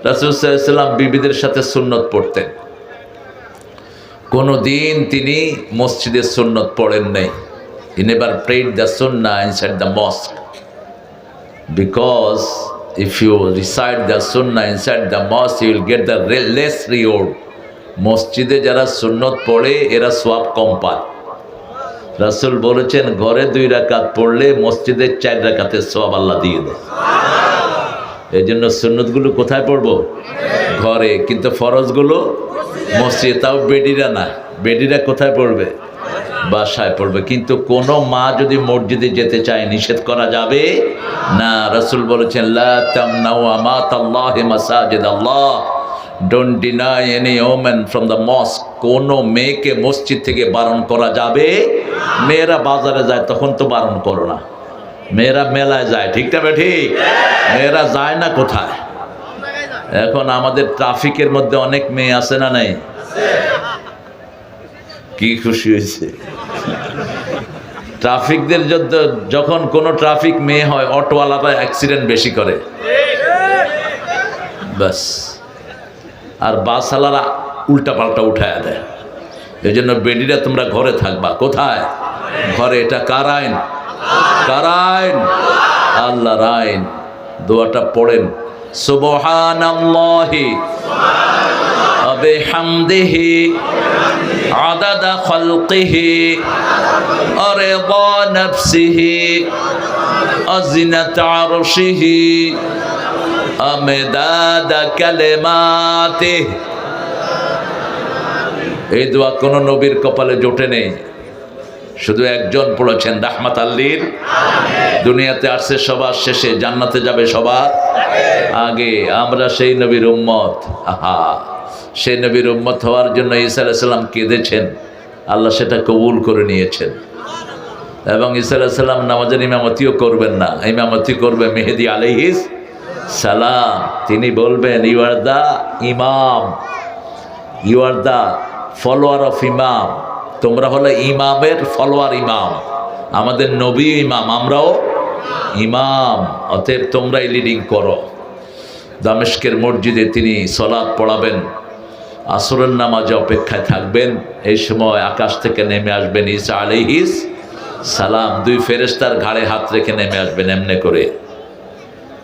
রাসূল সাল্লাল্লাহু আলাইহি ওয়াসাল্লাম বিবিদের সাথে সুন্নত পড়তেন। কোনো দিন তিনি মসজিদে সুন্নত পড়েন নাই। He never prayed the sunnah inside the mosque, because if you recite the sunnah inside the mosque, you will get the less reward. মসজিদে যারা সুন্নত পড়ে এরা সওয়াব কম পায়। রাসূল বলেছেন ঘরে 2 রাকাত পড়লে মসজিদে 4 রাকাতের সওয়াব আল্লাহ দিয়ে দেয়। এই জন্য সুন্নতগুলো কোথায় পড়বো? ঘরে। কিন্তু ফরজগুলো মসজিদে। তাও বেডিরা না, বেডিরা কোথায় পড়বে? বাসায় পড়বে। কিন্তু কোনো মা যদি মসজিদে যেতে চায় নিষেধ করা যাবে না। রাসূল বলেছেন লা তামনাউ আমাতাল্লাহি মাসাজিদাল্লাহ, don't deny any woman from the mosque. কোনো মেয়েকে মসজিদ থেকে বারণ করা যাবে। মেয়েরা বাজারে যায় তখন তো বারণ করো না, মেয়েরা মেলায় যায়, ঠিক না ঠিক? মেয়েরা যায় না কোথায়? এখন আমাদের ট্রাফিকের মধ্যে অনেক মেয়ে আছে না নাই? কি খুশি হয়েছে ট্রাফিকদের। যখন কোনো ট্রাফিক মেয়ে হয় অটোওয়ালারা অ্যাক্সিডেন্ট বেশি করে, ব্যাস। আর বাসওয়ালারা উল্টা পাল্টা উঠায় দেয়। এই জন্য বেডিরা তোমরা ঘরে থাকবা। কোথায়? ঘরে। এটা কার আইন? কার আইন? আল্লাহর আইন। দোয়াটা পড়েন, সুবহানাল্লাহি ওয়া বিহামদিহি আদাদা খালকিহি ওয়া রিদা নাফসিহি ওয়া জিনাতা আরশিহি ওয়া মিদাদা কালিমাতিহি। এই দোয়া কোন নবীর কপালে জোটে নেই, শুধু একজন পড়েছেন, রাহমাতাল লিল আলামিন। দুনিয়াতে আসছে সবার শেষে, জান্নাতে যাবে সবার আগে। আমরা সেই নবীর উম্মত। আহা, সেই নবীর উম্মত হওয়ার জন্য ঈসা আলাইহিস সালাম কেঁদেছেন, আল্লাহ সেটা কবুল করে নিয়েছেন। এবং ঈসা আলাইহিস সালাম নামাজের ইমামতিও করবেন না, ইমামতি করবে মেহেদী আলাইহিস সালাম। তিনি বলবেন you are the imam, you are the follower of imam. তোমরা হলে ইমামের ফলোয়ার। ইমাম আমাদের নবী ইমাম, আমরাও ইমাম, অতএব তোমরাই লিডিং করো। দামেস্কের মসজিদে তিনি সালাত পড়াবেন, আসরের নামাজে অপেক্ষায় থাকবেন। এই সময় আকাশ থেকে নেমে আসবেন ঈসা আলাইহিস সালাম, 2 ফেরেশতার ঘাড়ে হাত রেখে নেমে আসবেন এমনি করে।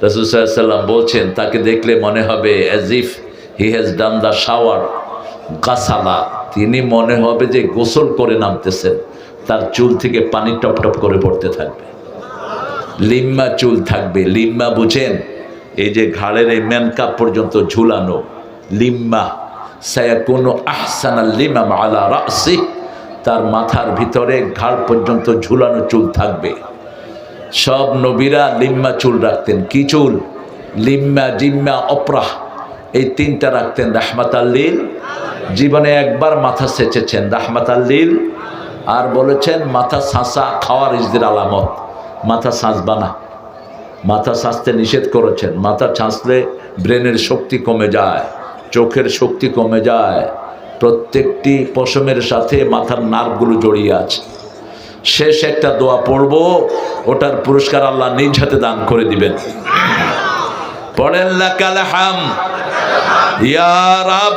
রাসূল সাল্লাল্লাহু আলাইহি ওয়াসাল্লাম বলছেন তাকে দেখলে মনে হবে as if he has done the shower গাসালা, তিনি মনে হবে যে গোসল করে নামতেছেন। তার চুল থেকে পানি টপ টপ করে পড়তে থাকবে, লিম্মা চুল থাকবে। লিম্মা বুঝেন? এই যে ঘাড়ের এই ম্যানকাপ পর্যন্ত ঝুলানো লিম্মা। সায়াকুনু আহসানাল লিমাম আলা রাসি, তার মাথার ভিতরে ঘাড় পর্যন্ত ঝুলানো চুল থাকবে। সব নবীরা লিম্মা চুল রাখতেন। কি চুল? লিম্মা, জিম্মা, অপরাহ, এই 3টা রাখতেন। রাহমাতাল লিল, জীবনে একবার মাথা সেচেছেন, রাহমাতাল লিল। আর বলেছেন মাথা ছাঁচা খাওয়ারিজদের আলামত, মাথা ছাঁচবা না। মাথা ছাঁচতে নিষেধ করেছেন। মাথা ছাঁচলে ব্রেনের শক্তি কমে যায়, চোখের শক্তি কমে যায়। প্রত্যেকটি পশমের সাথে মাথার নার্ভগুলো জড়িয়ে আছে। শেষ একটা দোয়া পড়ব, ওটার পুরস্কার আল্লাহ নিজ হাতে দান করে দিবেন। পড়েন লাকাল হাম ইয়া রাব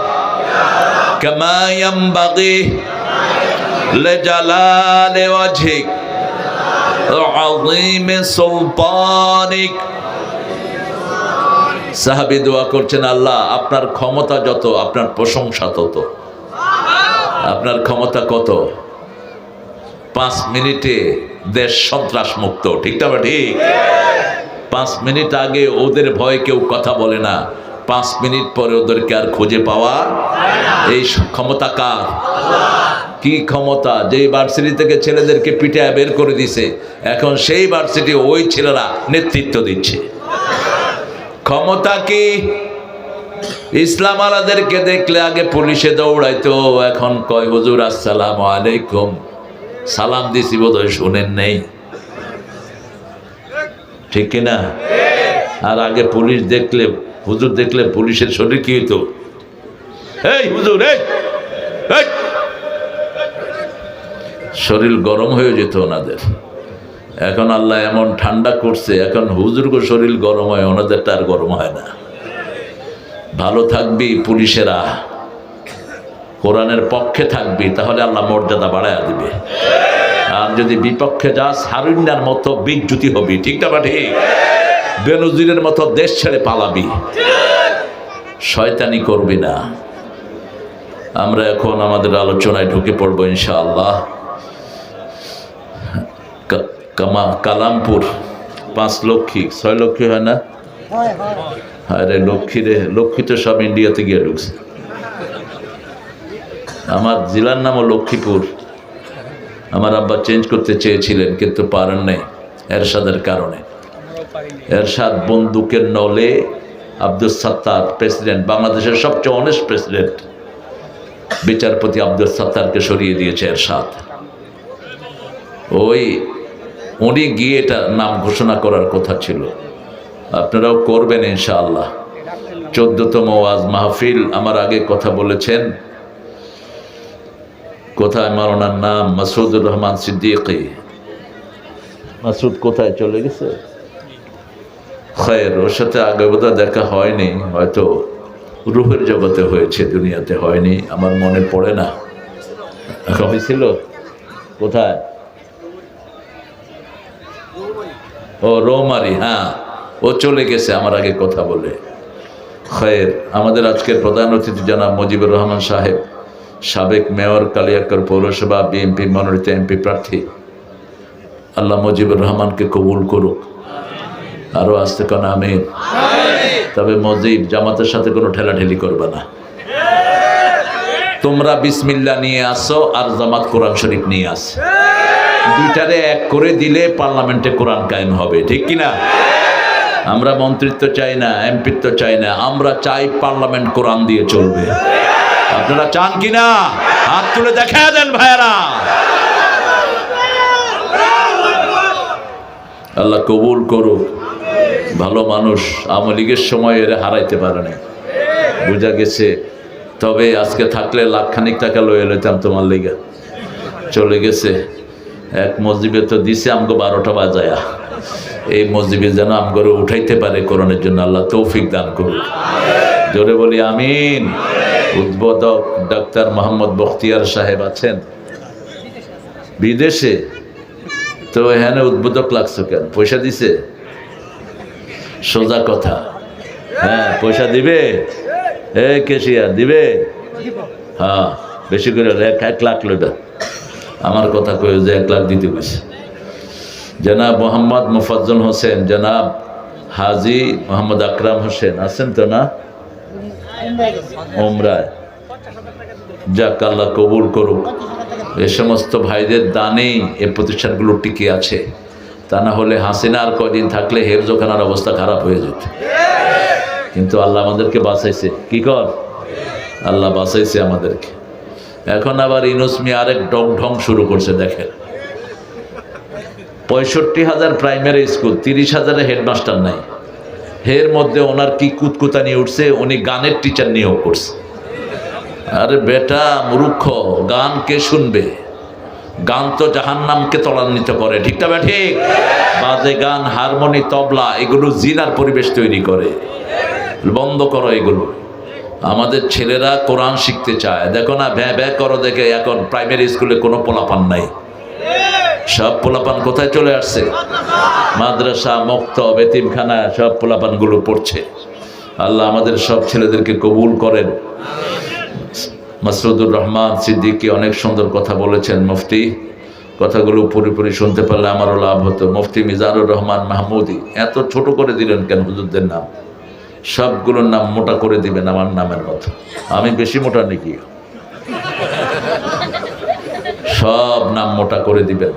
কামা ইয়ামবাগি লিজালালি ওয়াজহিক ওয়া আযীমি সুলতানিক। সাহাবী দোয়া করছেন, আল্লাহ আপনার ক্ষমতা যত, আপনার প্রশংসা তত। আপনার ক্ষমতা কত? 5 মিনিটে দেশ সন্ত্রাস মুক্ত, ঠিক না? ঠিক। 5 মিনিট আগে ওদের ভয়ে কেউ কথা বলে না, 5 মিনিট পরে ওদেরকে আর খুঁজে পাওয়া। এই ক্ষমতা কার? কি ক্ষমতা? যে ভার্সিটি থেকে ছেলেদেরকে পিটায় বের করে দিছে, এখন সেই ভার্সিটি ওই ছেলেরা নেতৃত্ব দিচ্ছে। ক্ষমতা কি? ইসলাম আলাদেরকে দেখলে আগে পুলিশে দৌড়াইতো, এখন কয় হুজুর আসসালামু আলাইকুম, সালাম দিছি বোধহয় শুনেন নেই, ঠিক কিনা? আর আগে পুলিশ দেখলে, হুজুর দেখলে পুলিশের শরীর কি হইতো? এই হুজুর, এই শরীর গরম হয়ে যেত ওনাদের। এখন আল্লাহ এমন ঠান্ডা করছে, এখন হুজুরগো শরীর গরম হয়, ওনাদেরটা আর গরম হয় না। ভালো থাকবি, পুলিশেরা কোরআনের পক্ষে থাকবি, তাহলে আল্লাহ মর্যাদা বাড়ায়া দিবে। আর যদি বিপক্ষে যাস, হারুন্যার মতো বিচ্যুতি হবি। ঠিক না বা ঠিক? বেনজিরের মতো দেশ ছেড়ে পালাবি, শয়তানি করবি না। আমরা এখন আমাদের আলোচনায় ঢুকে পড়বো ইনশাআল্লাহ। কালামপুর 5 লক্ষ্মী 6 লক্ষ্মী হয় না? আরে লক্ষ্মী রে, লক্ষ্মী তো সব ইন্ডিয়াতে গিয়ে ঢুকছে। আমার জেলার নামও লক্ষ্মীপুর। আমার আব্বা চেঞ্জ করতে চেয়েছিলেন কিন্তু পারেন নাই এরশাদের কারণে। এরশাদ বন্দুকের নলে আব্দুল সাত্তার প্রেসিডেন্ট, বাংলাদেশের সবচেয়ে অনেস্ট প্রেসিডেন্ট, বিচারপতি আব্দুল সাত্তারকে সরিয়ে দিয়েছে এরশাদ। উনি গিয়ে এটা নাম ঘোষণা করার কথা ছিল। আপনারাও করবেন ইনশাআল্লাহ। 14তম ওয়াজ মাহফিল। আমার আগে কথা বলেছেন, কোথায় আমার ওনার নাম মাসুদুর রহমান সিদ্দিকী। মাসুদ কোথায় চলে গেছে? খৈর, ওর সাথে আগে বোধহয় দেখা হয়নি, হয়তো রুহের জগতে হয়েছে, দুনিয়াতে হয়নি, আমার মনে পড়ে না। হয়েছিল কোথায়? ও রৌমারি, হ্যাঁ, ও চলে গেছে আমার আগে কথা বলে। খৈর, আমাদের আজকের প্রধান অতিথি জনাব মুজিবুর রহমান সাহেব, সাবেক মেয়র, কালিয়াকৈর পৌরসভা বিএনপি মনোনীত এমপি প্রার্থী। আল্লাহ মুজিবুর রহমানকে কবুল করুক। আরো আসতে কেন আমিন। তবে মুজিব, জামাতের সাথে কোনো ঠেলাঠেলি করবে না। তোমরা বিসমিল্লাহ নিয়ে আসো আর জামাত কোরআন শরীফ নিয়ে আসে, দুইটারে এক করে দিলে পার্লামেন্টে কোরআন কায়েম হবে। ঠিক কিনা? আমরা মন্ত্রিত্ব চাই না, এমপিত্ব চাই না, আমরা চাই পার্লামেন্ট কোরআন দিয়ে চলবে। আপনারা চান কিনা? হাত তুলে দেখা দেন ভাইরা। আল্লাহ কবুল করুক। ভালো মানুষ, আওয়ামী লীগের সময় এর হারাইতে পারে না, বোঝা গেছে। তবে আজকে থাকলে লাখখানিক টাকা লয়ে লইতাম তোমার লেগে। চলে গেছে। এক মসজিদে তো দিছে আমগো 12টা বাজায়া। এই মসজিদে যেন আমগরে উঠাইতে পারে কোরআনের জন্য আল্লাহ তৌফিক দান করুক। জোরে বলি আমিন। উদ্বোধক ডাক্তার মোহাম্মদ বখতিয়ার সাহেব আছেন বিদেশে, তো এখানে উদ্বোধক লাগছো কেন? পয়সা দিছে? সোজা কথা, হ্যাঁ পয়সা দিবে। কেশিয়ার দিবে? হ্যাঁ, বেশি করে 1 লাখ লইবা। আমার কথা কয়ে যে 1 লাখ দিতে গেছে। জনাব মোহাম্মদ মুফাজ্জল হোসেন, জনাব হাজি মোহাম্মদ আকরাম হোসেন আছেন তো না? ওমরায়। যাক, আল্লাহ কবুল করুক। এ সমস্ত ভাইদের দানেই এ প্রতিষ্ঠানগুলো টিকে আছে। তা না হলে হাসিনা আর কয়দিন থাকলে হেফজোখানার অবস্থা খারাপ হয়ে যেত। কিন্তু আল্লাহ আমাদেরকে বাঁচাইছে। কি কর? আল্লাহ বাঁচাইছে আমাদেরকে। এখন আবার ইউনূস মিয়া আরেক ঢং শুরু করছে। দেখেন, 65,000 প্রাইমারি স্কুল, 30,000 হেডমাস্টার নাই। এর মধ্যে ওনার কি কুতকুতানি উঠছে, উনি গানের টিচার নিয়োগ করছে। আরে বেটা মূর্খ, গান কে শুনবে? গান তো জাহান্নামকে ত্বরান্বিত করে। ঠিক না বা ঠিক? বাজে গান, হারমোনি, তবলা, এগুলো জিনার পরিবেশ তৈরি করে। বন্ধ করো এগুলো। আমাদের ছেলেরা কোরআন শিখতে চায়। দেখো না, ভ্যা ভ্যা করো দেখে এখন প্রাইমারি স্কুলে কোনো পোলাপান নাই। সব পোলাপান কোথায় চলে আসছে? মাদ্রাসা, মক্তব, এতিমখানা, সব পোলাপানগুলো পড়ছে। আল্লাহ আমাদের সব ছেলেদেরকে কবুল করেন। মাসুদুর রহমান সিদ্দিকী অনেক সুন্দর কথা বলেছেন। মুফতি কথাগুলো পুরোপুরি শুনতে পারলে আমারও লাভ হতো। মুফতি মিজানুর রহমান মাহমুদি, এত ছোট করে দিলেন কেন হুজুরদের নাম? সবগুলোর নাম মোটা করে দিবেন আমার নামের মতো। আমি বেশি মোটা নাকি? সব নাম মোটা করে দিবেন,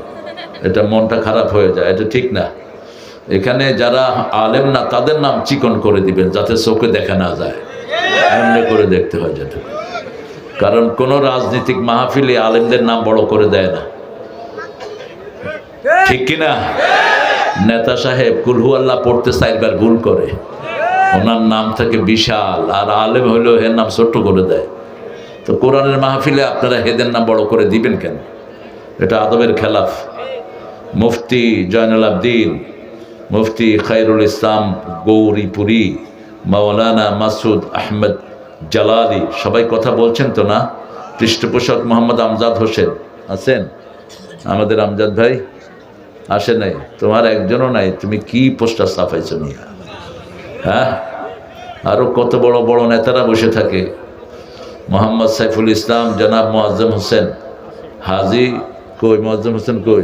এটা মনটা খারাপ হয়ে যায়, এটা ঠিক না। এখানে যারা আলেম না তাদের নাম চিকন করে দিবেন, যাতে চোখে দেখা না যায়, এমনি করে দেখতে হয় যাতে। কারণ কোন রাজনৈতিক মাহফিলে আলেমদের নাম বড় করে দেয় না, ঠিক কিনা? নেতা সাহেব কুলহু আল্লাহ পড়তে 4 বার ভুল করে, ওনার নাম থাকে বিশাল, আর আলেম হইলেও এর নাম ছোট্ট করে দেয়। তো কোরআনের মাহফিলে আপনারা হেদের নাম বড় করে দিবেন কেন? এটা আদবের খেলাফ। মুফতি জয়নুল আবদিন, মুফতি খায়রুল ইসলাম গৌরীপুরী, মাওলানা মাসুদ আহমেদ জালালি, সবাই কথা বলছেন তো না? পৃষ্ঠপোষক মোহাম্মদ আমজাদ হোসেন আছেন? আমাদের আমজাদ ভাই আসে নাই, তোমার একজনও নাই, তুমি কি পোস্টার ছাপাইছো নিয়ে? হ্যাঁ, আরো কত বড় বড় নেতারা বসে থাকে। মোহাম্মদ সাইফুল ইসলাম, জনাব মোয়াজ্জেম হোসেন হাজি, কই মোয়াজ্জেম হোসেন কই?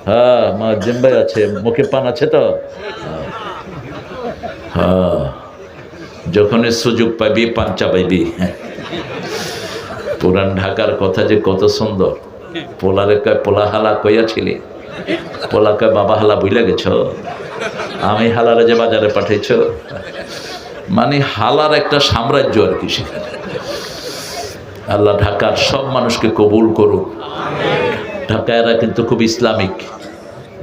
হ্যাঁ, মোয়াজ্জেম ভাই আছে, মুখে পান আছে তো? হ্যাঁ, যখনই সুযোগ পাইবি পান চাপাইবি। পুরান ঢাকার কথা যে কত সুন্দর। পোলারে কয় পোলা হালা কইয়াছিলি, পোলা কয় বাবা হালা বুইলা গেছ, আমি হালারে যে বাজারে পাঠাইছ। মানে হালার একটা সাম্রাজ্য আর কি সেখানে। আল্লাহ ঢাকার সব মানুষকে কবুল করুক। ঢাকায়রা কিন্তু খুব ইসলামিক,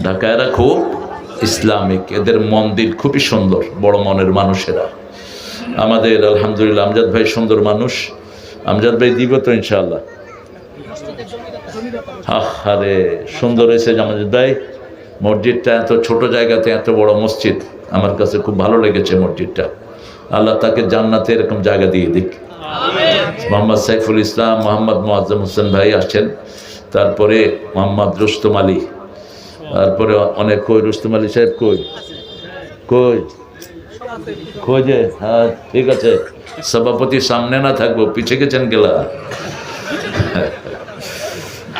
ঢাকায়রা খুব ইসলামিক, এদের মন্দির খুবই সুন্দর, বড় মনের মানুষেরা। আমাদের আলহামদুলিল্লাহ আমজাদ ভাই সুন্দর মানুষ। আমজাদ ভাই দিব তো ইনশাআল্লাহ। আরে সুন্দর হয়েছে আমজাদ ভাই, মসজিদটা এত ছোট জায়গাতে এত বড় মসজিদ, আমার কাছে খুব ভালো লেগেছে মসজিদটা। আল্লাহ তাকে জান্নাতে এরকম জায়গা দিয়ে দিক। মোহাম্মদ সাইফুল ইসলাম, মোহাম্মদ মোয়াজ্জেম হোসেন ভাই আসছেন, তারপরে মোহাম্মদ রুস্তম আলী, তারপরে অনেক কই রুস্তম আলী সাহেব কই কই কই যে? হ্যাঁ ঠিক আছে, সভাপতি সামনে না থাকবো, পিছে গেছেন গেলা।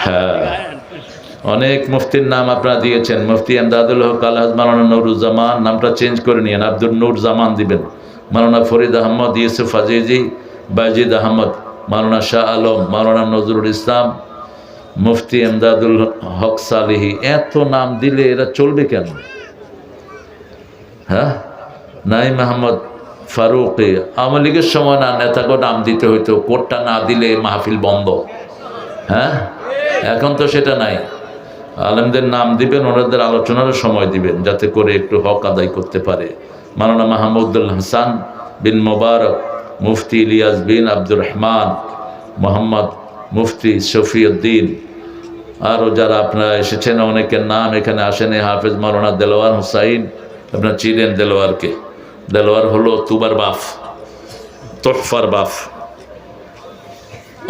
হ্যাঁ, অনেক মুফতির নাম আপনারা দিয়েছেন। মুফতি এমদাদুল হক আলহাজ মাওলানা নুরুজ্জামান, নামটা চেঞ্জ করে নিয়েন, আব্দুল নূর জামান দিবেন। মাওলানা ফরিদ আহমদ, ইউসুফ আজিজি, বাজিদ আহমদ, মাওলানা শাহ আলম, মাওলানা নজরুল ইসলাম, মুফতি এমদাদুল হক সালিহি। এত নাম দিলে এরা চলবে কেন? হ্যাঁ, নাইম আহমদ ফারুকি, আওয়ামী লীগের সময় না নেতাকে নাম দিতে হইতো, কোটটা না দিলে মাহফিল বন্ধ। হ্যাঁ, এখন তো সেটা নাই। আলেমদের নাম দিবেন, ওনাদের আলোচনারও সময় দিবেন, যাতে করে একটু হক আদায় করতে পারে। মাওলানা মাহমুদুল হাসান বিন মোবারক, মুফতি ইলিয়াস বিন আব্দুর রহমান, মোহাম্মদ মুফতি শফিউদ্দিন, আরও যারা আপনারা এসেছেন অনেকের নাম এখানে আসেন। হাফেজ মাওলানা দেলোয়ার হুসাইন, আপনারা চিনেন দেলোয়ারকে? দেলোয়ার হলো তুবার বাফ, তোহফার বাফ।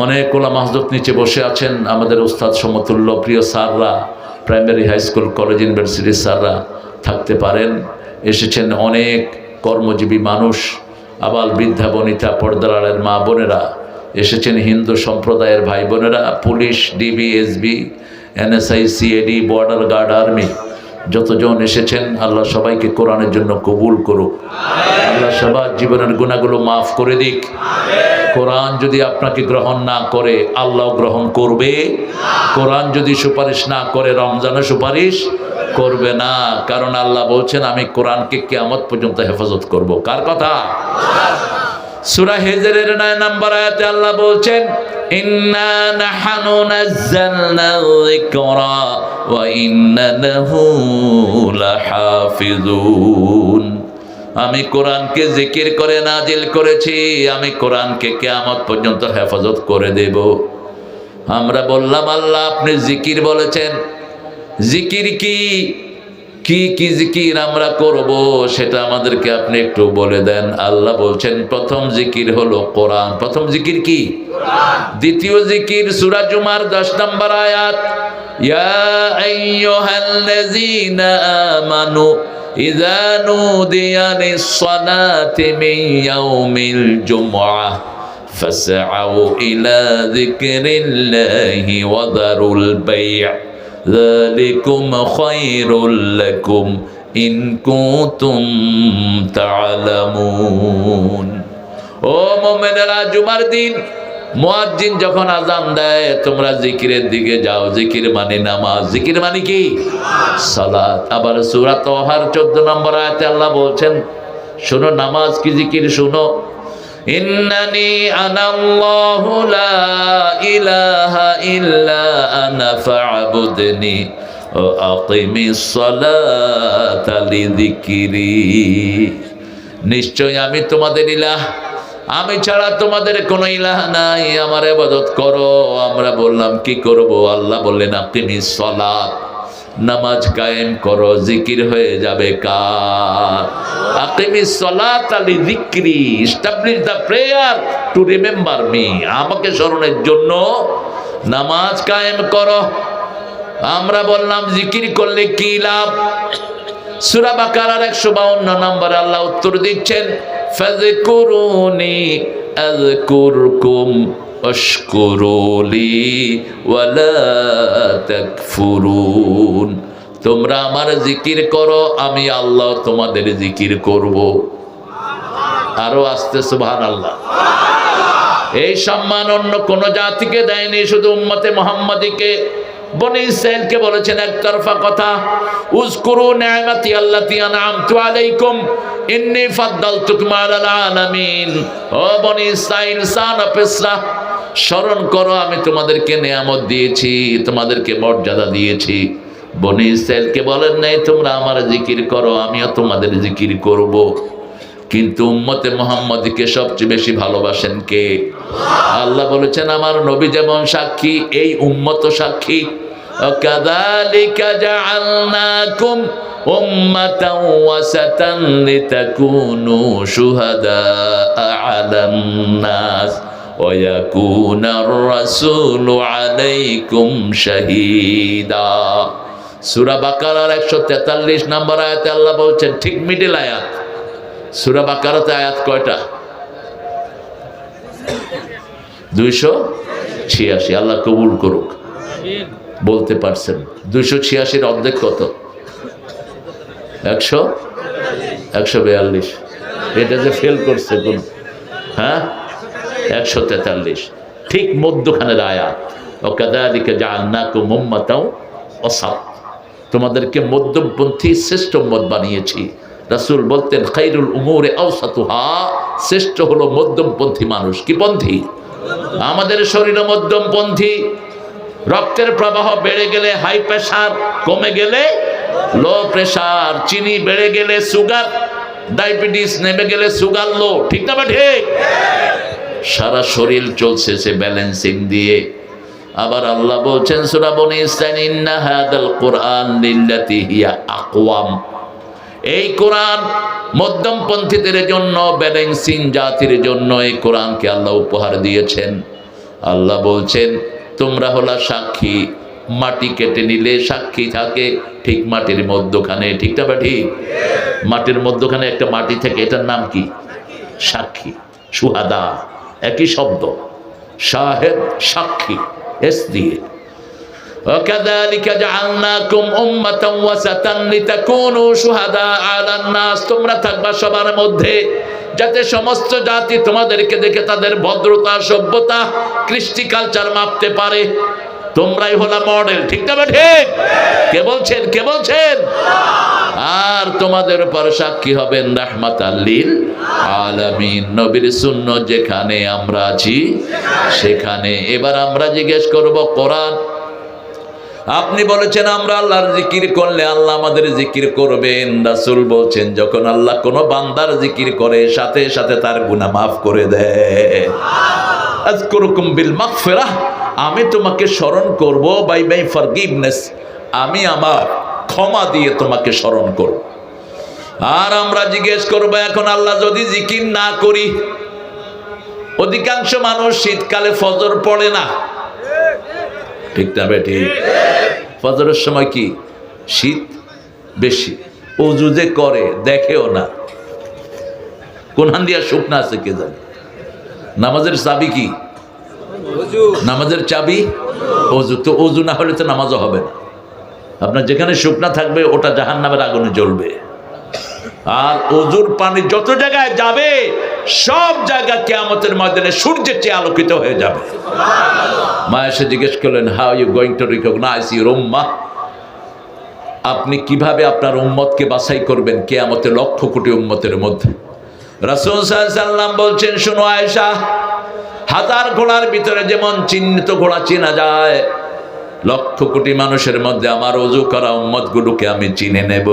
অনেক ওলামা হযরত নিচে বসে আছেন, আমাদের উস্তাদ সমতুল্য প্রিয় স্যাররা, প্রাইমারি হাই স্কুল কলেজ ইউনিভার্সিটির স্যাররা থাকতে পারেন। এসেছেন অনেক কর্মজীবী মানুষ, আবাল বৃদ্ধা বনিতা, পর্দার আড়ের মা বোনেরা এসেছেন, হিন্দু সম্প্রদায়ের ভাই বোনেরা, police, DB, SB, NSI, CAD, border guard, army, যতজন এসেছেন, আল্লাহ সবাইকে কোরআনের জন্য কবুল করুক। আল্লাহ সবার জীবনের গুনাহগুলো মাফ করে দিক। কোরআন যদি আপনাকে গ্রহণ না করে, আল্লাহ গ্রহণ করবে? কোরআন যদি সুপারিশ না করে, রমজানে সুপারিশ করবে না। কারণ আল্লাহ বলছেন, আমি কোরআনকে কিয়ামত পর্যন্ত হেফাজত করব। কার কথা? সূরা হিজরের 9 নম্বর আয়াতে আল্লাহ বলছেন, ইন্না নাহনু নাযালনা যিকরা ওয়া ইন্না লাহু লাহাফিজুন। আমি কোরআনকে জিকির করে নাজিল করেছি, আমি কোরআনকে কিয়ামত পর্যন্ত হেফাজত করে দেব। আমরা বললাম, আল্লাহ আপনি জিকির বলেছেন, জিকির কি কি কি জিকির আমরা করব সেটা আমাদেরকে আপনি একটু বলে দেন। আল্লাহ বলছেন, প্রথম জিকির হলো কোরআন। প্রথম জিকির কি? দ্বিতীয় জিকির সূরা জুমার 10 নম্বর আয়াত, ইয়া আইয়ুহাল্লাযীনা আমানু ইযা নুদিয়া লিস-সালাতি মিন ইয়াউমিল জুমআহ ফাসআউ ইলা যিকরিল্লাহি ওয়া দারুল বাই', যালিকুম খায়রুল লাকুম ইন কুনতুম তা'লামুন। ও মুমিনেরা, জুমার দিন মুয়াজ্জিন যখন আযান দেয়, তোমরা জিকিরের দিকে যাও। জিকির মানে নামাজ। জিকির মানে কি? সালাত। আবার সূরা তাহার 14 নম্বর আয়াতে আল্লাহ বলছেন, শোনো নামাজ কি জিকির শোনো। ইন্নানি আনাল্লাহু লা ইলাহা ইল্লা আনা ফা'বুদনি ওয়া আকিমিস সালাতা লিযিকরি। নিশ্চয় আমি তোমাদের ইলাহ, আমি ছাড়া তোমাদের কোনো ইলাহ নাই, আমার ইবাদত করো। আমরা বললাম কি করব? আল্লাহ বললেন, আকিমিস সালাত, নামাজ কায়েম করো, জিকির হয়ে যাবে কার? আকিমিস সালাতা লিযিকরি, establish the prayer to remember me, আমাকে স্মরণের জন্য নামাজ কায়েম করো। আমরা বললাম জিকির করলে কি লাভ? সূরা বাকারার 152 নম্বরে আল্লাহ উত্তর দিচ্ছেন, ফাযকুরুনি আযকুরকুম ওয়াশকুরুলি ওয়ালা তাকফুরুন। তোমরা আমার জিকির করো, আমি আল্লাহ তোমাদের জিকির করব। আরো আস্তে সুবহানাল্লাহ। এই সম্মান অন্য কোন জাতিকে দেয়নি, শুধু উম্মতে মুহাম্মাদীকে, বনি ইসরাইলকে বলেছেন একতরফা কথা, উযকুরু নি'মাতি আল্লাতী আন'আমতু আলাইকুম ইন্নী ফাদ্দালতুকুম আলাল আলামিন। ও বনি ইসরাইল, সান অফ ইসরাহ, স্মরণ করো আমি তোমাদেরকে নিয়ামত দিয়েছি, তোমাদেরকে মর্যাদা দিয়েছি। বনি ইসরাইলকে বলেন নাই তোমরা আমার জিকির করো, আমিও তোমাদের জিকির করব। কিন্তু উম্মতে মুহাম্মাদীকে সবচেয়ে বেশি ভালোবাসেন কে? আল্লাহ বলেছেন আমার নবী যেমন সাক্ষী, এই উম্মত সাক্ষী। কাযালিকা জাআলনাকুম উম্মাতান ওয়াসাতান লিতাকুনু শুহাদা আলান নাস ওয়া ইয়াকুনার রাসূলু আলাইকুম শাহীদা। সূরা বাকারার 143 নম্বর আয়াতে আল্লাহ বলছেন, ঠিক মিডল আয়াত। সূরা বাকারাতে আয়াত কয়টা? 286। আল্লাহ কবুল করুক। বলতে পারছেন 286 অর্ধেক কত? 142। এটা যে ফেল করছে কোন, হ্যাঁ, 143, ঠিক মধ্যখানের আয়াত। ওয়াকাযালিকা জাআলনাকুম উম্মাতাও ওয়াসাত, তোমাদেরকে মধ্যমপন্থী শ্রেষ্ঠ উম্মত বানিয়েছি। রাসূল বলতেন খায়রুল উমুরি আওসাতুহা, শ্রেষ্ঠ হলো মধ্যমপন্থী মানুষ। কি পন্থী? আমাদের শরীরে মধ্যমপন্থী। রক্তের প্রবাহ বেড়ে গেলে হাই প্রেসার, কমে গেলে লো প্রেসার, চিনি বেড়ে গেলে সুগার, ডায়াবেটিস নেমে গেলে সুগার লো, ঠিক না? ঠিক। সারা শরীর চলছে সে ব্যালেন্সিং দিয়ে। আবার আল্লাহ বলছেন সূরা বনী ইসরাঈল, ইন্না হাদাল কুরআন লিল্লাতি হিয়া আকওয়াম, এই কোরআন মধ্যমপন্থীদের জন্য, ব্যালেন্সিং জাতির জন্য এই কোরআনকে আল্লাহ উপহার দিয়েছেন। আল্লাহ বলছেন তোমরা হলা সাক্ষী, মাটি কেটে নিলে সাক্ষী থাকে ঠিক মাটির মধ্যখানে, ঠিক না? ঠিক। মাটির মধ্যখানে একটা মাটি থাকে, এটার নাম কি? সাক্ষী। শুহাদা একই শব্দ, শাহেদ সাক্ষী, এস দিয়ে। ওয়াকাযালিকা জাআলনাকুম উম্মাতান ওয়াসাতান লিতাকুনু শুহাদা আলান নাস, তোমরা থাকবা সবার মধ্যে, যাতে সমস্ত জাতি তোমাদেরকে দেখে তাদের ভদ্রতা, সভ্যতা, কৃষ্টি কালচার মাপতে পারে। তোমরাই হলা মডেল, ঠিক না? ঠিক। কে বলছেন? কে বলছেন? আর তোমাদের উপর সাক্ষী হবেন রাহমাতাল লিল আলামিন, নবীর সুন্নাত যেখানে আমরা আছি সেখানে। এবার আমরা জিজ্ঞেস করব, কোরআন আপনি বলেছেন আমরা আল্লাহর জিকির করলে আল্লাহ আমাদের জিকির করবেন। রাসূল বলছেন যখন আল্লাহ কোনো বান্দার জিকির করে সাথে সাথে তার গুনাহ মাফ করে দেয়। আযকুরুকুম বিল মাগফিরাহ, আমি তোমাকে স্মরণ করব বাই বাই ফরগিভনেস, আমি আমার ক্ষমা দিয়ে তোমাকে স্মরণ করব। আর আমরা জিজ্ঞেস করব এখন আল্লাহ যদি জিকির না করি, অধিকাংশ মানুষ শীতকালে ফজর পড়ে না, ঠিক না? ঠিক। ফজরের সময় কি শীত বেশি, ওযু যে করে দেখেও না, কোন হান দিয়া শুকনা আছে কে জানে। নামাজের চাবি কি? নামাজের চাবি ওযু। তো ওযু না হলে তো নামাজও হবে না। আপনার যেখানে শুকনা থাকবে ওটা জাহান্নামের আগুনে জ্বলবে। আর ওযুর পানি যত জায়গায় যাবে সব জায়গা কিয়ামতের ময়দানে সূর্যের চেয়ে আলোকিত হয়ে যাবে। মা এসে জিজ্ঞেস করলেন, how you going to recognize your উম্মাহ, আপনি কিভাবে আপনার উম্মতকে বাছাই করবেন কিয়ামতে লক্ষ কোটি উম্মতের মধ্যে? রাসূল সাল্লাল্লাহু আলাইহি ওয়াসাল্লাম বলছেন, শোনো আয়েশা, হাজার ঘোড়ার ভিতরে যেমন চিহ্নিত ঘোড়া চেনা যায়, লক্ষ কোটি মানুষের মধ্যে আমার ওযু করা উম্মতগুলোকে আমি চিনে নেব।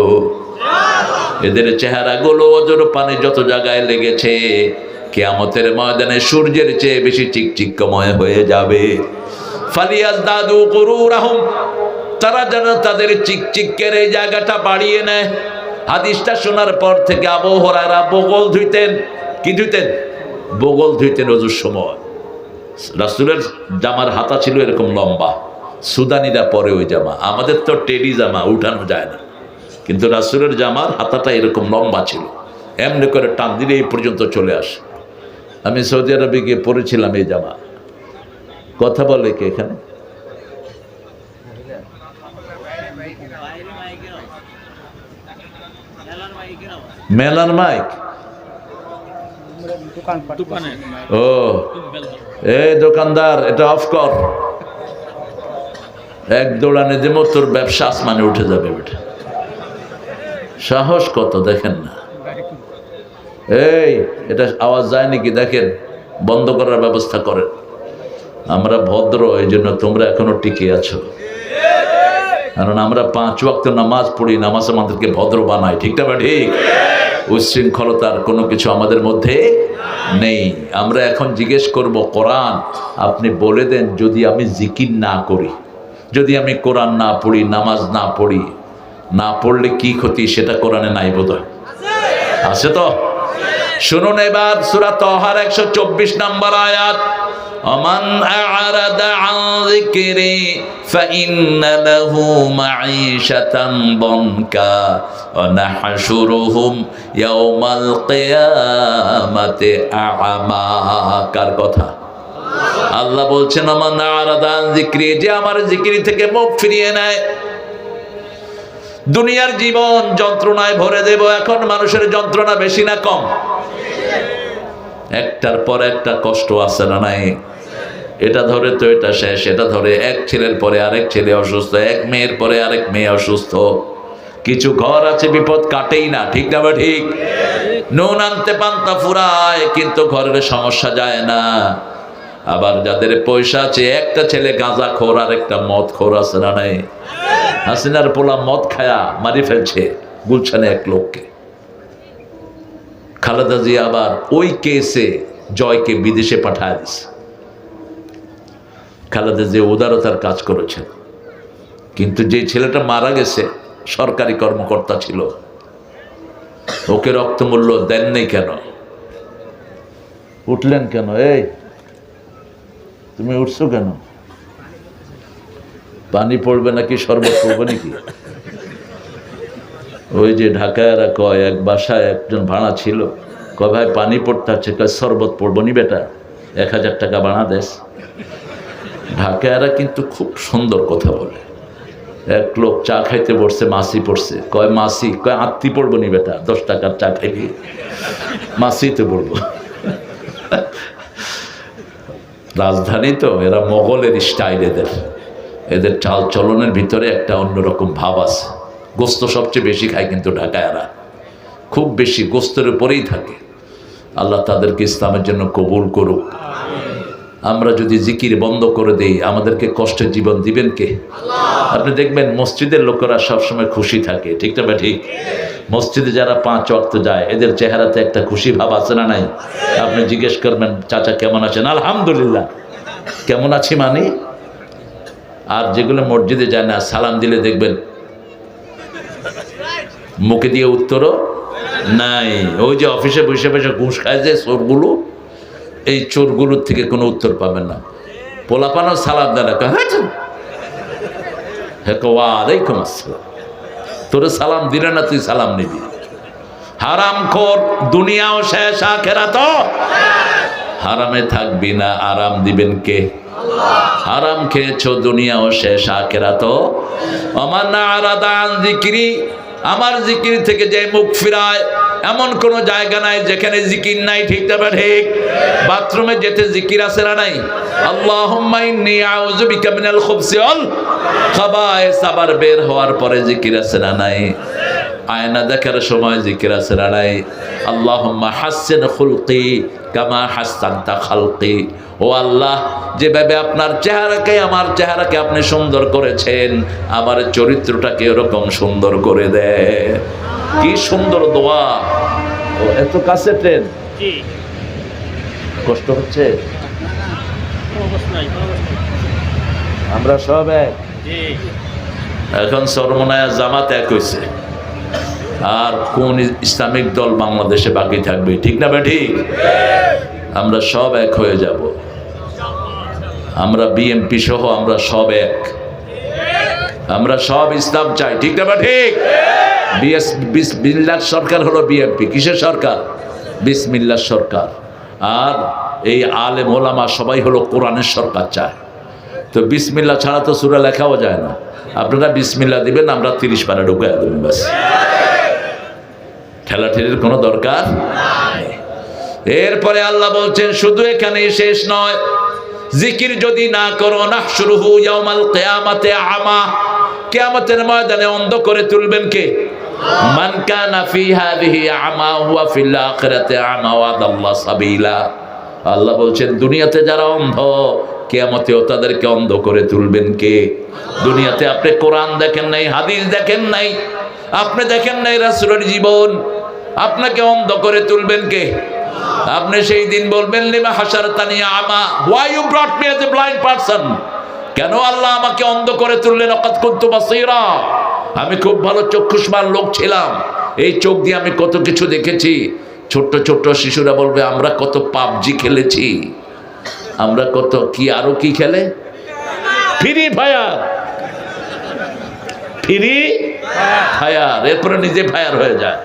এদের চেহারাগুলো ওযুর পানি যত জায়গায় লেগেছে কিয়ামতের ময়দানে সূর্যের চেয়ে বেশি চিকচিকময় হয়ে যাবে। ফালিয়াজদাদু কুরুরাহুম, তারা যেন তাদের চিকচিকের এই জায়গাটা বাড়িয়ে নেয়। হাদিসটা শোনার পর থেকে আবু হুরায়রা বগল ধুইতেন। কি ধুইতেন? বগল ধুইতেন ওযুর সময়। রাসূলের জামার হাতা ছিল এরকম লম্বা, সুদানিরা পরে ওই জামা, আমাদের তো টেডি জামা উঠানো যায় না, কিন্তু রাসূলের জামার হাতাটা এরকম লম্বা ছিল, এমনি করে টান দিলে এই পর্যন্ত চলে আসে। আমি সৌদি আরবে গিয়ে পরেছিলাম এই জামা। কথা বলে কে এখানে? মেলার মাইক? ও এই দোকানদার, এটা অফ কর। এক দৌড়ানে দেবো, তোর ব্যবসা আসমানে উঠে যাবে। বেটা সাহস কত দেখেন না। এই এটা আওয়াজ যায় নাকি দেখেন, বন্ধ করার ব্যবস্থা করেন। আমরা ভদ্র, এই জন্য তোমরা এখনো টিকে আছো, কারণ আমরা 5 ওয়াক্ত নামাজ পড়ি, নামাজ আমাদেরকে ভদ্র বানায়। ঠিক না বা ঠিক? উচ্ছৃঙ্খলতার কোনো কিছু আমাদের মধ্যে নেই। আমরা এখন জিজ্ঞেস করব, কোরআন আপনি বলে দেন, যদি আমি জিকির না করি, যদি আমি কোরআন না পড়ি, নামাজ না পড়ি, না পড়লে কি ক্ষতি? সেটা কোরআনে নাই বোধহয়, আছে তো? শুনুন এবার সূরা তাহার 124 নম্বর আয়াত। ومن أعرض عن ذكري فإن له معيشة ضنكا ونحشرهم يوم القيامة أعمى। কার কথা? আল্লাহ বলছেন, ওমান আ'রাদা আন যিকরি, যে আমার জিকির থেকে মুখ ফিরিয়ে নেয়, দুনিয়ার জীবন যন্ত্রণায় ভরে দেব। এখন মানুষের যন্ত্রণা বেশি না কম? একটার পর একটা কষ্ট আছে না নাই? এটা ধরে তো এটা শেষ, এটা ধরে এক ছেলের পরে আরেক ছেলে অসুস্থ, এক মেয়ের পরে আরেক মেয়ে অসুস্থ। কিছু ঘর আছে বিপদ কাটেই না। ঠিক না বা ঠিক? নুন আনতে পান্তা ফুরায়, কিন্তু ঘরের সমস্যা যায় না। আবার যাদের পয়সা আছে, একটা ছেলে গাঁজা খোর আর একটা মদ খোর আছে না নাই? হাসিনার পোলা মদ খায়া মারি ফেলছে গুলশানে এক লোককে। খালেদা জিয়া আবার ওই কেসে জয়কে বিদেশে পাঠায় দিছে। খালেদা জিয়া উদারতার কাজ করেছেন, কিন্তু যে ছেলেটা মারা গেছে সরকারি কর্মকর্তা ছিল, ওকে রক্তমূল্য দেন নাই কেন? উঠলেন কেন? এই তুমি উঠছো কেন? পানি পড়বে নাকি শরবত পড়বে নাকি? ওই যে ঢাকায়রা কয়, এক বাসায় একজন ভাড়া ছিল, কয় ভাই পানি পড়তে আছে, কয় শরবত পড়বো নি বেটা, 1000 টাকা ভাড়া দেশ। ঢাকায়রা কিন্তু খুব সুন্দর কথা বলে। এক লোক চা খাইতে বসছে, মাসি পড়ছে, কয় মাসি, কয় আত্মি পড়বো নি বেটা, 10 টাকার চা খাইবি, মাসিতে পড়বো। রাজধানী তো, এরা মোগলের স্টাইল, এদের চাল চলনের ভিতরে একটা অন্যরকম ভাব আছে। গোস্ত সবচেয়ে বেশি খায় কিন্তু ঢাকায়রা, খুব বেশি গোস্তের উপরেই থাকে। আল্লাহ তাদেরকে ইসলামের জন্য কবুল করুক। আমরা যদি জিকির বন্ধ করে দেই, আমাদেরকে কষ্টের জীবন দিবেন কে? আপনি দেখবেন মসজিদের লোকেরা সবসময় খুশি থাকে। ঠিক না বা ঠিক? মসজিদে যারা 5 ওয়াক্ত যায়, এদের চেহারাতে একটা খুশি ভাব আছে না নাই? আপনি জিজ্ঞেস করবেন, চাচা কেমন আছেন? আলহামদুলিল্লাহ। কেমন আছি মানে? আর যেগুলো মসজিদে যায় না, সালাম দিলে দেখবেন মুখে দিয়ে উত্তরও নাই। ওই যে অফিসে বসে বসে ঘুষ খায় যে চোরগুলো, এই চোরগুলোর থেকে কোনো উত্তর পাবেন না। পোলাপানও সালাম দেয় না, ওয়ালাইকুম আসসালাম। তোরে সালাম দিলে না, তুই সালাম নিবি। হারামখোর, দুনিয়াও শেষ, আখিরাতও হারামে থাকবি না। আরাম দিবেন কে? হারাম খেয়েছো, দুনিয়াও শেষ, আখিরাতও। ওমান আ'রাদা আন যিকরি, আমার জিকির থেকে যে মুখ ফিরায়, এমন কোন জায়গা নাই যেখানে জিকির নাই। ঠিক না বা ঠিক? বাথরুমে যেতে জিকির আছে না নাই? আল্লাহুম্মা ইন্নী আউযু বিকা মিনাল খুবসি ওয়াল খাবায়েস, আবার বের হওয়ার পরে জিকির আছে না নাই? আয়না দেখার সময় জিকির আছে না নাই? আল্লাহুম্মা হাসসিন খুলকি কামা হাসসানতা খালকি। ও আল্লাহ, যেভাবে আপনার চেহারাকে, আমার চেহারাকে আপনি সুন্দর করেছেন, আমার চরিত্রটাকে এরকম সুন্দর করে দেয়। কি সুন্দর দোয়া! এত কাছে ট্রেন, কষ্ট হচ্ছে? আমরা সব এক। এখন চরমনায় জামাত এক হয়েছে, আর কোন ইসলামিক দল বাংলাদেশে বাকি থাকবে? ঠিক না ঠিক? আমরা সব এক হয়ে যাব। আমরা বিএনপি সহ আমরা সব এক, আমরা সব ইসলাম চাই। ঠিক না ঠিক? বিসমিল্লাহর সরকার হলো বিএনপি। কিসের সরকার? বিসমিল্লাহর সরকার। আর এই আলেম ওলামা সবাই হলো কোরআনের সরকার চায়। তো বিসমিল্লাহ ছাড়া তো সূরা লেখাও যায় না। আপনারা বিসমিল্লাহ দিবেন, আমরা 30 পারা ঢুকে দেবেন, ব্যাস। ঠেলাঠেলির কোনো দরকার নেই। এরপরে আল্লাহ বলছেন শুধু এখানেই শেষ নয়, জিকির যদি না করো, নাহশুরুহু ইয়াউমাল কিয়ামাতি আমা, কিয়ামতের ময়দানে অন্ধ করে তুলবেন কে? মান কানা ফি হাযিহি আমা হুয়া ফিল আখিরাতি আমা ওয়া দাল্লা সাবিলা। আল্লাহ বলছেন দুনিয়াতে যারা অন্ধ, কিয়ামতেও তাদেরকে অন্ধ করে তুলবেন কে? দুনিয়াতে আপনি কোরআন দেখেন নাই, হাদিস দেখেন নাই, আপনি দেখেন নাই রাসূলের জীবন, আপনাকে অন্ধ করে তুলবেন কে? আপনি সেই দিন বলবেন লিমা হাশারতানি আমা, why you brought me as a blind person? কেন আল্লাহ আমাকে অন্ধ করে তুললেন? ওয়াকাদ কুনতু বাসীরা, আমি খুব ভালো চক্ষুষ্মান লোক ছিলাম, এই চোখ দিয়ে আমি কত কিছু দেখেছি। ছোট্ট ছোট্ট শিশুরা বলবে আমরা কত পাবজি খেলেছি, আমরা কত কি আরো কি খেলে, ফ্রি ফায়ার, ফ্রি ফায়ার। এরপরে নিজে ফায়ার হয়ে যায়।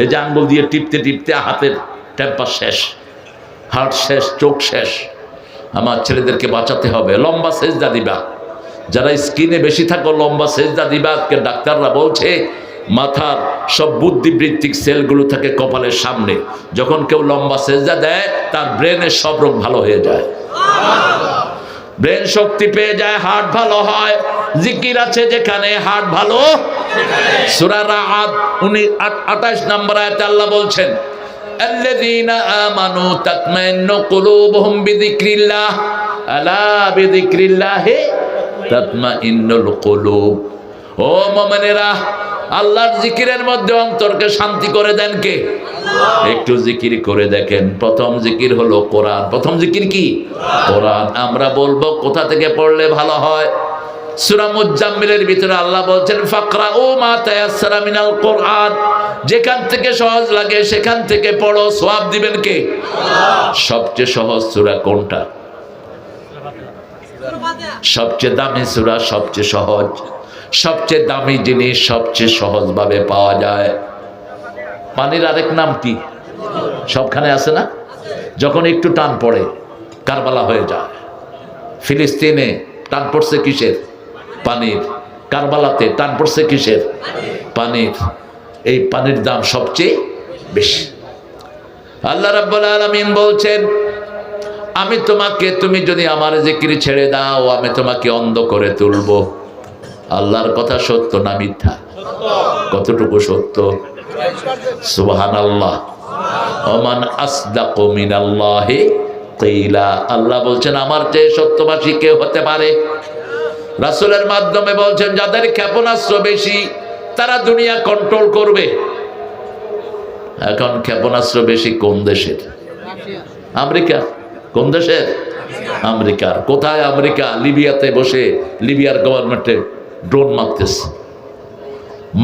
এই যে আঙ্গুল দিয়ে টিপতে টিপতে হাতের টেম্পার শেষ, হার্ট শেষ, চোখ শেষ। আমার ছেলেদেরকে বাঁচাতে হবে। লম্বা সেজদা দিবা, যারা স্কিনে বেশি থাকো লম্বা সেজদা দিবা। আজকে ডাক্তাররা বলছে মাথার সব বুদ্ধিবৃত্তিক সেলগুলো থাকে কপালের সামনে। যখন কেউ লম্বা সেজদা দেয় তার ব্রেনের সব রোগ ভালো হয়ে যায়, ব্রেন শক্তি পেয়ে যায়, হার্ট ভালো হয়। জিকির আছে যেখানে হার্ট ভালো। সূরা রাআদ 28 নম্বর আয়াতে আল্লাহ বলছেন আল্লাযীনা আমানু তাতমাইন্নু কুলুবুহুম বিযিকরিল্লাহ আলা বিযিকরিল্লাহি তাতমাইন্নুল কুলুব। ও মুমিনেরা, আল্লাহর জিকিরের মধ্যে অন্তরকে শান্তি করে দেন কে? একটু জিকির করে দেখেন। প্রথম জিকির হলো কোরআন। প্রথম জিকির কি? কোরআন। আমরা বলবো কোথা থেকে পড়লে ভালো হয়? সূরা মুজাম্মিলের ভিতরে আল্লাহ বলছেন ফাকরাউ মা তায়াসসারা মিনাল কোরআন, যেখান থেকে সহজ লাগে সেখান থেকে পড়ো, সওয়াব দিবেন কে? সবচেয়ে সহজ সূরা কোনটা? সবচেয়ে দামি সূরা, সবচেয়ে সহজ। সবচেয়ে দামি জিনিস সবচেয়ে সহজভাবে পাওয়া যায়। পানির আরেক নাম কি? সবখানে আছে না? যখন একটু টান পড়ে কারবালা হয়ে যায়। ফিলিস্তিনে টান পড়ছে কিসের? পানির। কারবালাতে টান পড়ছে কিসের? পানির। এই পানির দাম সবচেয়ে বেশি। আল্লাহ রাব্বুল আলামিন বলছেন আমি তোমাকে, তুমি যদি আমার জিকির ছেড়ে দাও আমি তোমাকে অন্ধ করে তুলবো। আল্লাহর কথা সত্য না মিথ্যা? কতটুকু সত্য? সুবহানাল্লাহ। ওমান আসদাকু মিনাল্লাহি কিলা। আল্লাহ বলছেন আমার চেয়ে সত্যবাদী কে হতে পারে? রাসূলের মাধ্যমে বলছেন যাদের ক্ষেপণাস্ত্র বেশি তারা দুনিয়া কন্ট্রোল করবে। এখন ক্ষেপণাস্ত্র বেশি কোন দেশের? আমেরিকা। কোন দেশের? আমেরিকার। কোথায় আমেরিকা? লিবিয়াতে বসে লিবিয়ার গভর্নমেন্টে ড্রোন মারতেছে।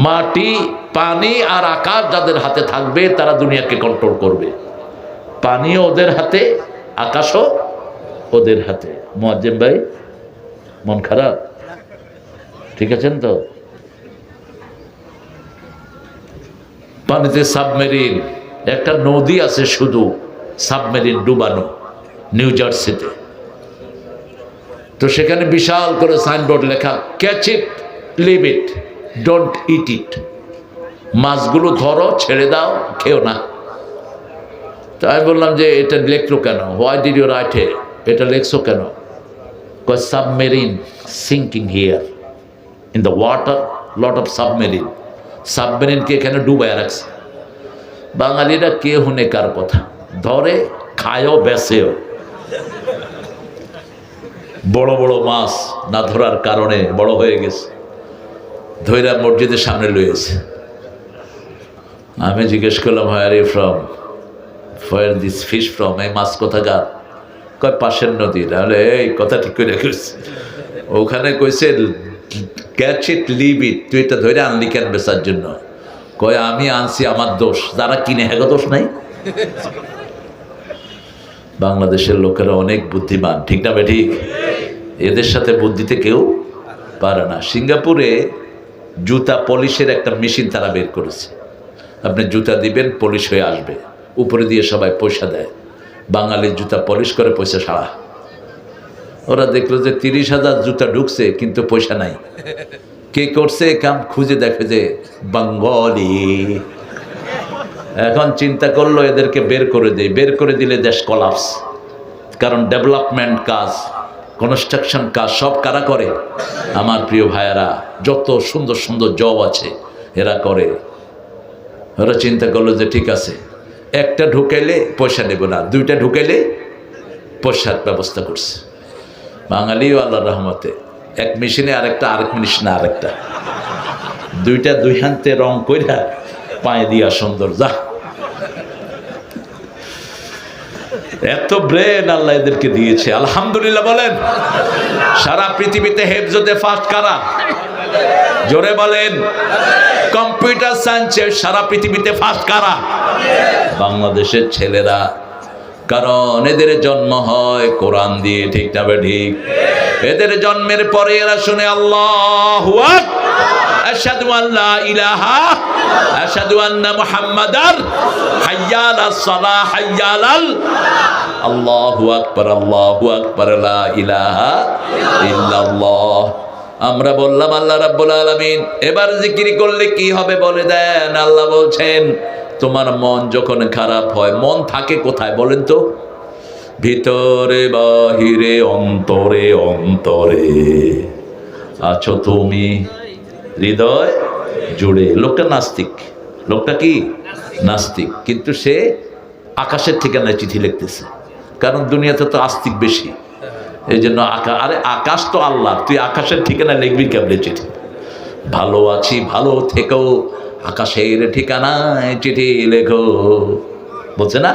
মাটি, পানি আর আকাশ যাদের হাতে থাকবে তারা দুনিয়াকে কন্ট্রোল করবে। পানিও ওদের হাতে, আকাশও ওদের হাতে। মুয়াজ্জিম ভাই মন খারাপ? ঠিক আছেন তো? পানিতে সাবমেরিন, একটা নদী আছে শুধু সাবমেরিন ডুবানো, নিউ জার্সিতে। তো সেখানে বিশাল করে সাইনবোর্ড লেখা catch it, leave it, don't eat it. মাছগুলো ধরো, ছেড়ে দাও, খেও না। তো আমি বললাম যে এটা লেখলো কেন? Why did you write it? এটা লেখছো কেন? Cause submarine sinking here in the water, lot of submarine. সাবমেরিনকে এখানে ডুবায় রাখছে। বাঙালিরা কে হুনে কার কথা ধরে, খায়ও, বেচেও। বড় বড় মাছ না ধরার কারণে বড় হয়ে গেছে, ধৈরা মসজিদের সামনে লইয়েছে। আমি জিজ্ঞেস করলাম where you from, where this fish from? এই মাছ কোথাকার? কয় পাশের নদীর। তাহলে এই কথা ঠিক করে রেখেছে। ওখানে কইছে ক্যাচ ইট লিভ ইট, তুই এটা ধরে আনলি কেন বেচার জন্য? কয় আমি আনছি, আমার দোষ, যারা কিনে হেগো দোষ নাই। বাংলাদেশের লোকেরা অনেক বুদ্ধিমান, ঠিক না ঠিক? এদের সাথে বুদ্ধিতে কেউ পারে না। সিঙ্গাপুরে জুতা পলিশের একটা মেশিন তারা বের করেছে। আপনি জুতা দিবেন, পলিশ হয়ে আসবে, উপরে দিয়ে সবাই পয়সা দেয়। বাঙালির জুতা পলিশ করে পয়সা সারা। ওরা দেখলো যে 30,000 জুতা ঢুকছে কিন্তু পয়সা নাই। কে করছে কাম? খুঁজে দেখে যে বাঙালি। এখন চিন্তা করলো এদেরকে বের করে দেয়। বের করে দিলে দেশ কলাপস। কারণ ডেভেলপমেন্ট কাজ, কনস্ট্রাকশন কাজ সব কারা করে? আমার প্রিয় ভাইয়েরা, যত সুন্দর সুন্দর জব আছে এরা করে। ওরা চিন্তা করলো যে ঠিক আছে, একটা ঢুকাইলে পয়সা নেব না, দুইটা ঢুকাইলে পয়সার ব্যবস্থা করছে। বাঙালিও আল্লাহর রহমতে এক মেশিনে আরেকটা, আরেক মেশিনে আরেকটা, দুইটা দুই হাতে রং কইরা পায়ে দিয়া সুন্দর। যা, এত ব্রেন আল্লাহ এদেরকে দিয়েছে, আলহামদুলিল্লাহ বলেন। সারা পৃথিবীতে হেফজতে ফার্স্ট কারা? জোরে বলেন। কম্পিউটার সায়েন্সে সারা পৃথিবীতে ফার্স্ট কারা? বাংলাদেশের ছেলেরা। কারণ এদের জন্ম হয় কোরআন দিয়ে, ঠিক না ঠিক? এদের জন্মের পরে এরা শুনে আল্লাহু আকবার, আশহাদু আল্লা ইলাহা, আশহাদু আন্না মুহাম্মাদার, হাইয়া আলাস সালাহ, হাইয়া আলাল, আল্লাহু আকবার, আল্লাহু আকবার, লা ইলাহা ইল্লাল্লাহ। আমরা বললাম আল্লাহ রাব্বুল আলামিন এবার জিকির করলে কি হবে বলে দেন। আল্লাহ বলছেন তোমার মন যখন খারাপ হয়, মন থাকে কোথায় বলেন তো? ভিতরে বাহিরে, অন্তরে অন্তরে আছো তুমি, হৃদয় জুড়ে। লোকটা নাস্তিক, লোকটা কি নাস্তিক, কিন্তু সে আকাশের ঠিকানায় চিঠি লিখতেছে। কারণ দুনিয়াতে তো আস্তিক বেশি, এই জন্য আরে আকাশ তো আল্লাহ, তুই আকাশের ঠিকানায় লিখবি কেমনে চিঠি? ভালো আছি, ভালো থেকো, আকাশের ঠিকানায় চিঠি লেখো, বলছে না?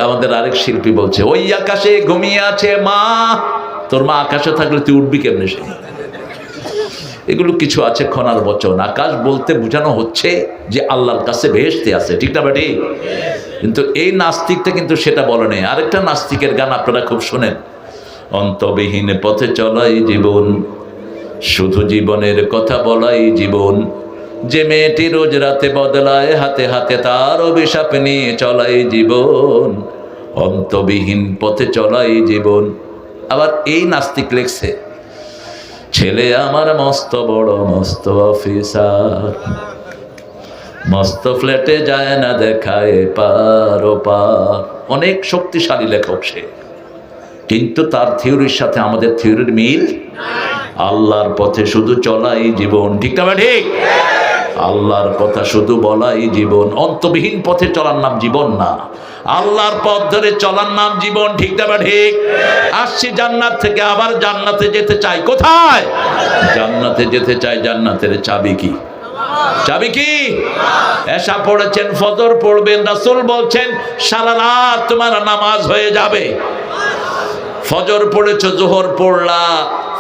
আমাদের আরেক শিল্পী বলছে ওই আকাশে ঘুমিয়ে আছে মা। তোর মা আকাশে থাকলে তুই উঠবি কেমনে? সে এগুলো কিছু আছে খনার বচন। আকাশ বলতে বোঝানো হচ্ছে যে আল্লাহর কাছে বেহেশতে আছে, ঠিক না বেটি? কিন্তু এই নাস্তিকটা কিন্তু সেটা বলে নেই। আরেকটা নাস্তিকের গান আপনারা খুব শোনেন, অন্তবিহীন পথে চলাই জীবন, শুধু জীবনের কথা বলাই জীবন, যে মেয়েটি রোজ রাতে বদলায় হাতে হাতে, তার অভিশাপ নিয়ে চলাই জীবন, অন্তবিহীন পথে চলাই জীবন। আবার এই নাস্তিক লেখছে, ছেলে আমার মস্ত বড় মস্ত অফিসার, মস্ত ফ্ল্যাটে যায় না দেখায় পার ও পার। অনেক শক্তিশালী লেখক সে, কিন্তু তার থিওরির সাথে আমাদের থিওরির মিল। আল্লাহর পথে শুধু চলাই জীবন, ঠিক না ঠিক? আল্লাহর কথা শুধু বলাই জীবন। অন্তবিহীন পথে চলার নাম জীবন না, আল্লাহর পথ ধরে চলার নাম জীবন, ঠিক না ঠিক? আসছি জান্নাত থেকে, আবার জান্নাতে যেতে চাই। কোথায়? জান্নাতে যেতে চাই। জান্নাতের চাবি কি? চাবি কি? এশা পড়েছেন, ফজর পড়বেন, রাসূল বলছেন সারা রাত তোমার নামাজ হয়ে যাবে। ফজর পড়েছো, জোহর পড়লা,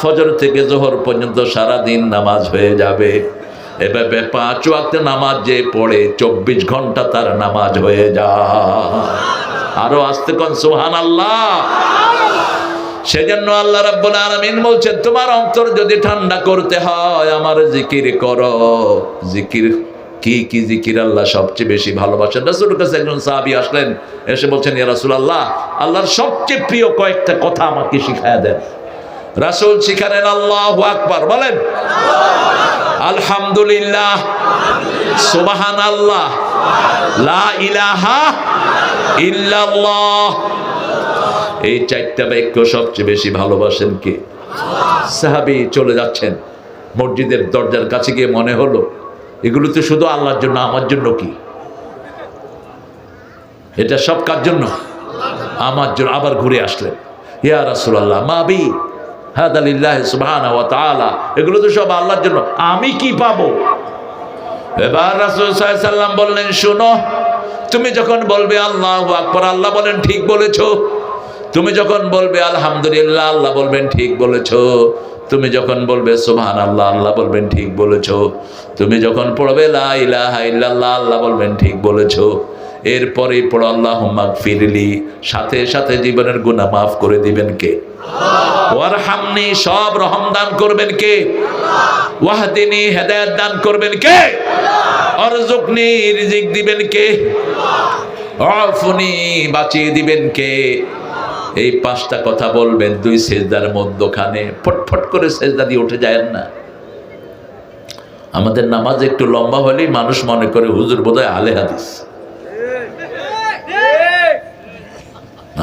ফজর থেকে জোহর পর্যন্ত সারা দিন নামাজ হয়ে যাবে। এভাবে 5 ওয়াক্ত নামাজ যে পড়ে 24 ঘন্টা তার নামাজ হয়ে যায়। আরো আস্তে কোন সুবহানাল্লাহ। সেজন্য আল্লাহ রাব্বুল আলামিন বলছেন তোমার অন্তর যদি ঠান্ডা করতে হয় আমার জিকির করো। জিকির কি কি জিকির আল্লাহ সবচেয়ে বেশি ভালোবাসেন? রাসূলের কাছে একজন সাহাবী আসলেন, এসে বলছেন ইয়া রাসূলুল্লাহ, আল্লাহর সবচেয়ে প্রিয় কয়েকটা কথা আমাকে শিখায়া দেন। রাসূল শিখালেন আল্লাহু আকবার, বলেন আলহামদুলিল্লাহ, সুবহানাল্লাহ, লা ইলাহা ইল্লাল্লাহ। এই 4টা বাক্য সবচেয়ে বেশি ভালোবাসেন কে? সাহাবী চলে যাচ্ছেন, মসজিদের দরজার কাছে গিয়ে মনে হলো এগুলো তো শুধু আল্লাহর জন্য, আমার জন্য কি? এটা সব কার জন্য? আমার জন্য। আবার ঘুরে আসলেন, ইয়া রাসূলুল্লাহ মা বি হাদা লিল্লাহি সুবহানাহু ওয়া তাআলা, এগুলো তো সব আল্লাহর জন্য, আমি কি পাবো? এবার রাসূল সাল্লাল্লাহু আলাইহি সাল্লাম বললেন শোনো, তুমি যখন বলবে আল্লাহু আকবার, আল্লাহ বলেন ঠিক বলেছো। তুমি যখন বলবে আলহামদুলিল্লাহ, আল্লাহ বলবেন ঠিক বলেছো। তুমি যখন বলবে সুবহানাল্লাহ, আল্লাহ বলবেন ঠিক বলেছো। তুমি যখন পড়বে লা ইলাহা ইল্লাল্লাহ, আল্লাহ বলবেন ঠিক বলেছো। এরপরেই পড়ো আল্লাহুম্মা গফিরলি, সাথে সাথে জীবনের গুনাহ মাফ করে দিবেন কে? ওয়ারহামনি, সব রহম দান করবেন কে? ওয়াহদিনি, হেদায়েত দান করবেন কে? অরযুকনি, রিজিক দিবেন কে? আফুনি, বাঁচিয়ে দিবেন কে? এই পাঁচটা কথা বলবেন দুই সেজদার মধ্যখানে। ফটফট করে সেজদা দিয়ে উঠে যায় না। আমাদের নামাজ একটু লম্বা হলেই মানুষ মনে করে হুজুর বোধহয় আহলে হাদিস।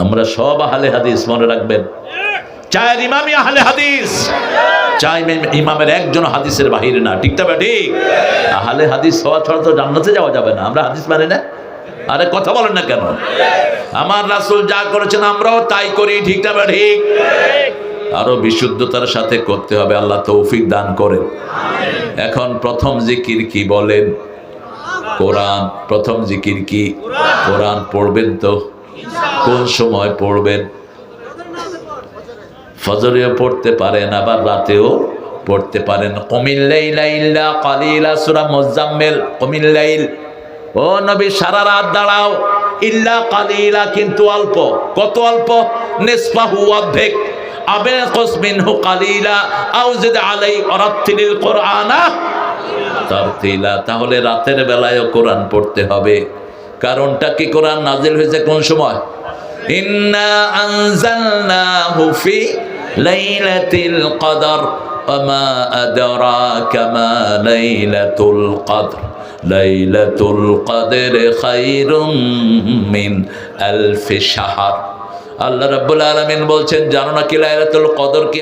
আমরা সব আহলে হাদিস, মনে রাখবেন। চায়ের ইমামই আহলে হাদিস, চাই ইমামের একজন হাদিসের বাহিরে না। ঠিক না ঠিক? আহলে হাদিস হওয়া ছাড়া তো জান্নাতে যাওয়া যাবে না। আমরা হাদিস মানে না? আরে কথা বলেন না কেন? আমার রাসূল যা করেছেন আমরাও তাই করি। ঠিক না ঠিক? আরো বিশুদ্ধতার সাথে করতে হবে। আল্লাহ তৌফিক দান করেন। এখন প্রথম জিকির কি বলেন? কোরআন। প্রথম জিকির কি? কোরআন পড়বেন তো? কোন সময় পড়বেন? ফজরেও পড়তে পারেন, আবার রাতেও পড়তে পারেন। কুমিল লাইলা ইল্লা কালিলা, সূরা মুজাম্মিল। কুমিল লাইল, ও নবী সারা রাত দাঁড়াও। ইল্লা কালিলা, কিন্তু অল্প। কত অল্প? নিসফাহু, অর্ধেক। আবিনকুস মিনহু কালিলা আও জিদ আলাই ওয়ারাত্তিলিল কুরআনা তারতিলা। তাহলে রাতের বেলায়ও কোরআন পড়তে হবে। কারণটা কি? কোরআন নাজিল হয়েছে কোন সময়? ইন্না আনজালনাহু ফি লাইলাতিল কদর ওয়া মা আদরাকা মা লাইলাতুল কদর লাইলাতুল কদর খায়রুম মিন আলফি শাহর। আল্লাহ রাব্বুল আলামিন বলছেন, জানো না কি লাইলাতুল কদর কি?